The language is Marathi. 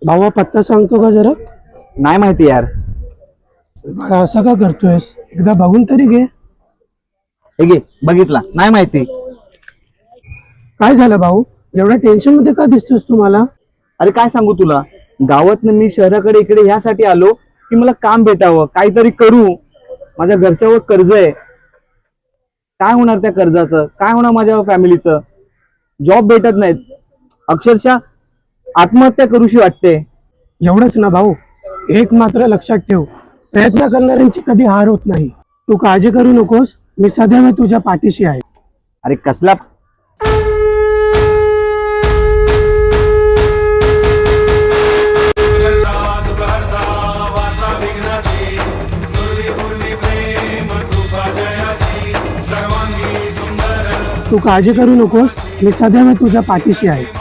भावा पत्ता सांगतो का जरा? नाही माहिती यार. बाळा असं का करतोयस? एकदा बघून तरी घे. हे घे, बघितला, नाही माहिती. काय झालं भाऊ, एवढ्या टेन्शन मध्ये का दिसतोस तुम्हाला? अरे काय सांगू तुला, गावातनं मी शहराकडे इकडे यासाठी आलो की मला काम भेटावं, काहीतरी करू. माझ्या घरच्यावर कर्ज आहे. काय होणार त्या कर्जाचं? काय होणार माझ्या फॅमिलीचं? जॉब भेटत नाहीत. अक्षरशः आत्महत्या करूशी वाटते. एवढंच ना भाऊ, एक मात्र लक्षात ठेव, प्रयत्न करणाऱ्यांची कधी हार होत नाही. तू काळजी करू नकोस, मी सदैव तुझ्या पाठीशी आहे. अरे कसला तू काळजी करू नकोस, मी सदैव तुझ्या पाठीशी आहे.